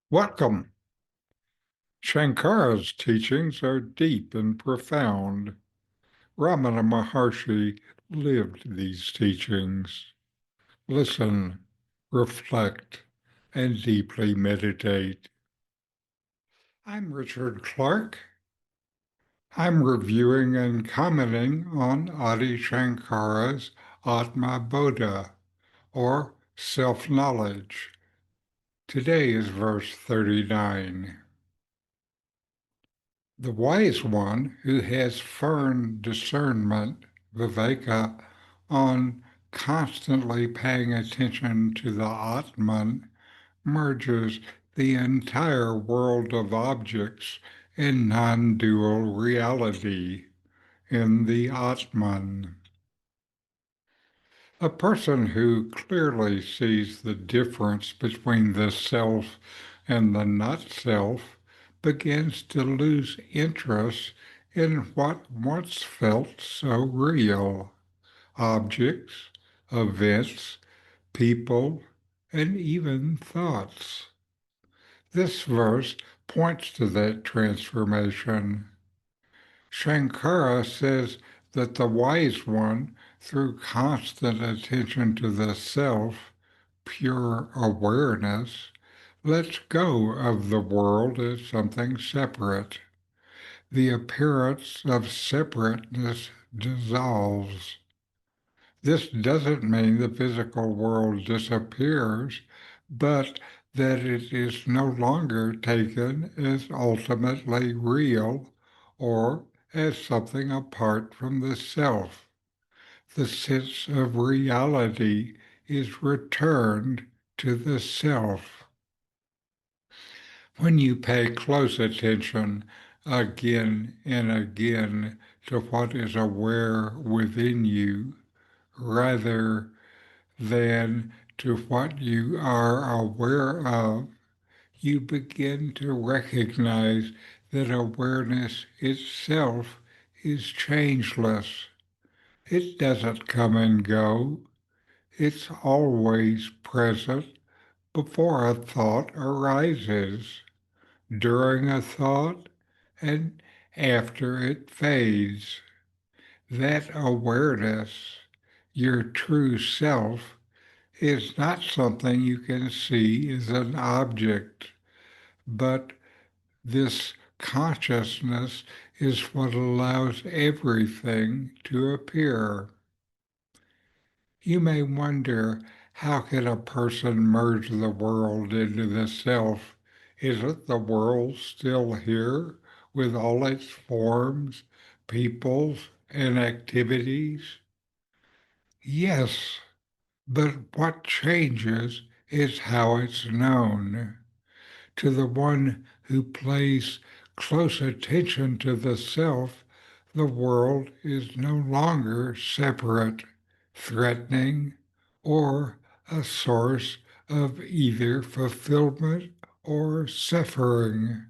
Welcome. Shankara's teachings are deep and profound. RamanaMaharshi lived these teachings. Listen, reflect, and deeply meditate. I'm Richard Clarke. I'm reviewing and commenting on Adi Shankara's Atma Bodha, or self-knowledge. Today is verse 39. The wise one who has firm discernment, viveka, on constantly paying attention to the Atman, merges the entire world of objects in non-dual reality in the Atman. A person who clearly sees the difference between the self and the not-self begins to lose interest in what once felt so real: objects, events, people, and even thoughts. This verse points to that transformation. Sankara says that the wise one, through constant attention to the self, pure awareness, lets go of the world as something separate. The appearance of separateness dissolves. This doesn't mean the physical world disappears, but that it is no longer taken as ultimately real or as something apart from the self. The sense of reality is returned to the self. When you pay close attention again and again to what is aware within you, rather than to what you are aware of, you begin to recognize that awareness itself is changeless. It doesn't come and go. It's always present before a thought arises, during a thought, and after it fades. That awareness, your true self, is not something you can see as an object, but this consciousness is what allows everything to appear. You may wonder, how can a person merge the world into the self? Isn't the world still here with all its forms, peoples, and activities? Yes, but what changes is how it's known. To the one who pays close attention to the self, the world is no longer separate, threatening, or a source of either fulfillment or suffering.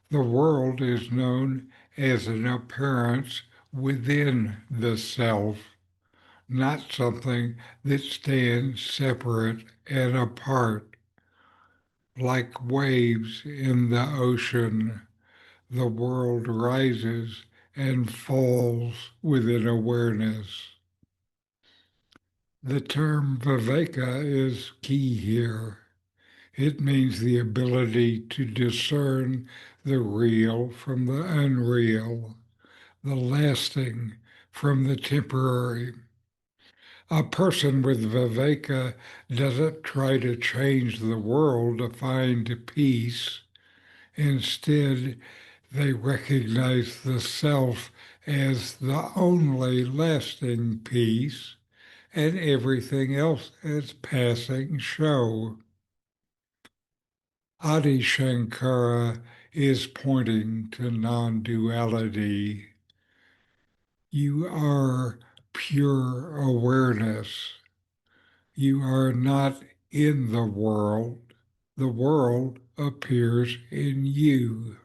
The world is known as an appearance within the self, not something that stands separate and apart. Like waves in the ocean, the world rises and falls within awareness. The term viveka is key here. It means the ability to discern the real from the unreal, the lasting from the temporary. A person with viveka doesn't try to change the world to find peace. Instead, they recognize the self as the only lasting peace and everything else as passing show. Adi Shankara is pointing to non-duality. You are pure awareness. You are not in the world. The world appears in you.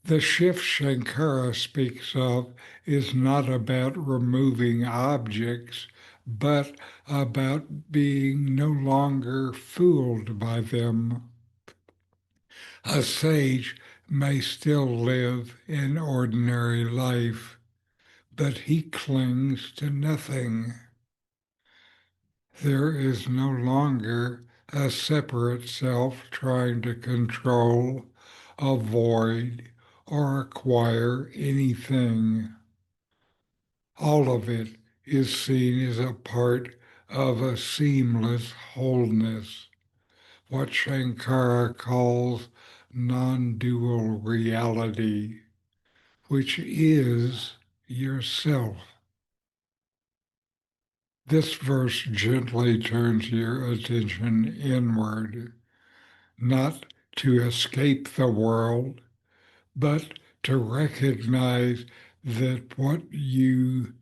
The shift Sankara speaks of is not about removing objects, but about being no longer fooled by them. A sage may still live in ordinary life, but he clings to nothing. There is no longer a separate self trying to control, avoid, or acquire anything. All of it is seen as a part of a seamless wholeness, what Sankara calls non-dual reality, which is yourself. This verse gently turns your attention inward, not to escape the world, but to recognize that what you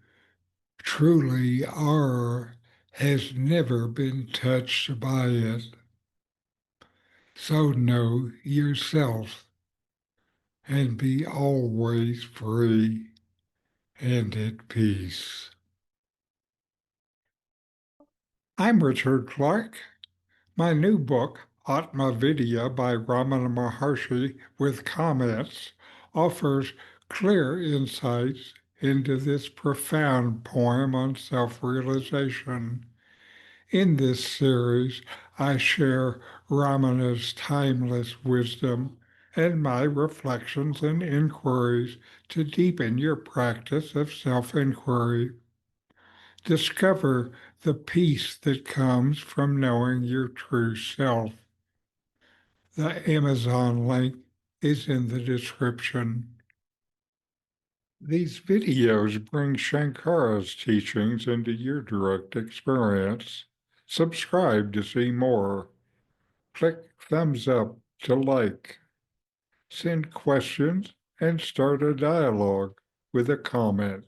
truly are has never been touched by it. So know yourself and be always free and at peace. I'm Richard Clarke. My new book, Atma Bodha by RamanaMaharshi with comments, offers clear insights into this profound poem on self-realization. In this series, I share Ramana's timeless wisdom and my reflections and inquiries to deepen your practice of self-inquiry. Discover the peace that comes from knowing your true self. The Amazon link is in the description. These videos bring Shankara's teachings into your direct experience. Subscribe to see more. Click thumbs up to like. Send questions and start a dialogue with a comment.